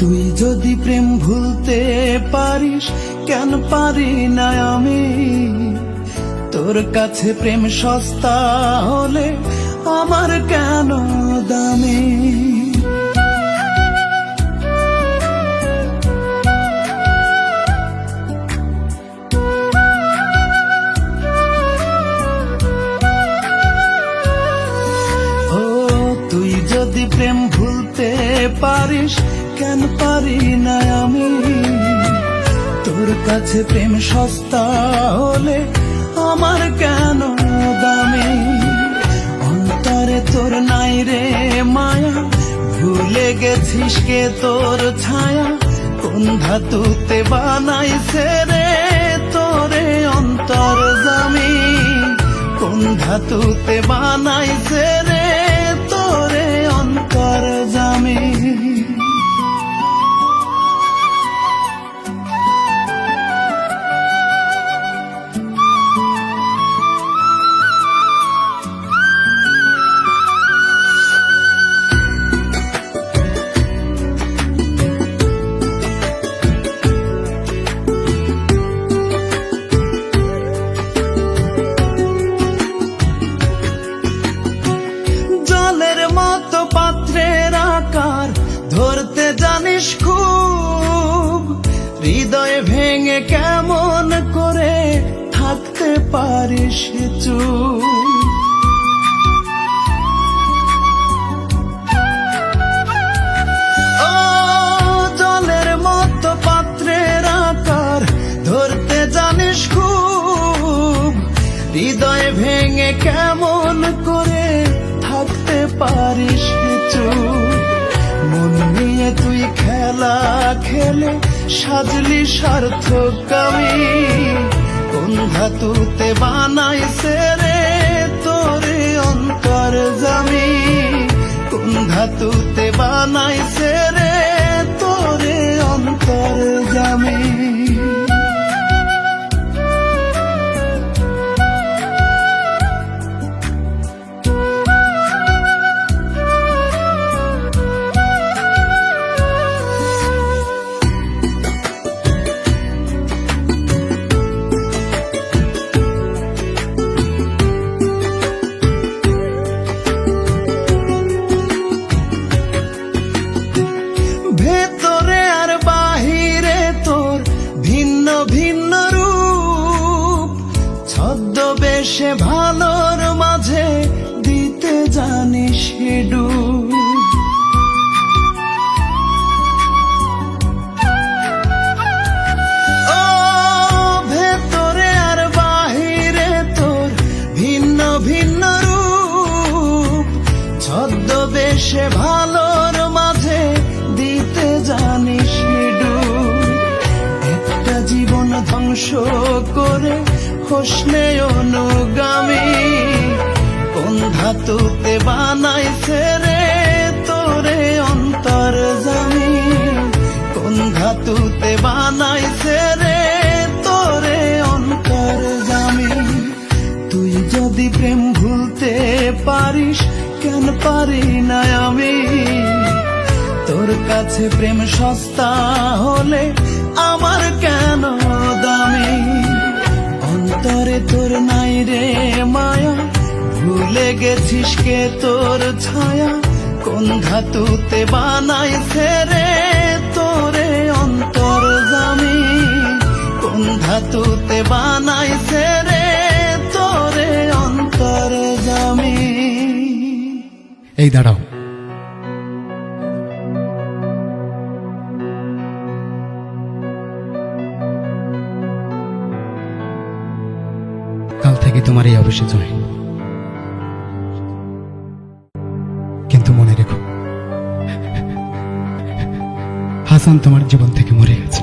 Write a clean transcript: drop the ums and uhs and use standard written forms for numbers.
তুই যদি প্রেম ভুলতে পারিস, কেন পারি না আমি? তোর কাছে প্রেম সস্তা হলে আমার কেন দামি? তুই যদি প্রেম ভুলতে পারিস, কেন পারি না আমি? তোর কাছে প্রেম সস্তা হলে আমার কেন দামি? অন্তরে তোর নাই রে মায়া, ভুলে গেছিস কে তোর ছায়া? কোন ধাতুতে বানাইছে রে তোরে অন্তর জামি? কোন ধাতুতে বানাইছে রে তোরে অন্তর জামি? পাত্রের আকার ধরতে জানিস খুব, হৃদয় ভেঙে কেমন করে থাকতে পারিস চুপ? ও জলের মতো পাত্রের আকার ধরতে জানিস খুব, হৃদয় ভেঙে কেমন করে থাকতে পারিস চুপ? মন নিয়ে তুই খেলা খেলে সাজলি সার্থকামী। কোন ধাতুতে বানাইছে রে তোরে অন্তর জামি? কোন ধাতুতে বানাইছে রে তোরে অন্তর জামি? ভেতরে আর বাহিরে তোর ভিন্ন ভিন্ন রূপ, ছদ্মবেশে ভালোর মাঝে দিতে জানিস ডুব। ও ভেতরে আর বাহিরে তোর ভিন্ন ভিন্ন রূপ, ছদ্মবেশে ভালোর মাঝে দিতে জানিস ডুব। একটা জীবন ধ্বংস করে হোসনে অনুগামী। কোন ধাতুতে বানাইছে রে তোরে অন্তর জামি? কোন ধাতুতে বানাইছে রে তোরে অন্তর জামি? তুই যদি প্রেম ভুলতে পারিস, কেন পারি না আমি? তোর কাছে প্রেম সস্তা হলে আমার কেন দামি? অন্তরে তোর নাই রে মায়া, ভুলে গেছিস কে তোর ছায়া? কোন ধাতুতে বানাইছে রে তোরে অন্তর জামি? কোন ধাতুতে বানাইছে রে তোরে অন্তর জামি? এই দাঁড়াও, কাল থেকে তোমার এই অফিসে জয়েন। কিন্তু মনে রেখো, হাসান তোমার জীবন থেকে মরে গেছে।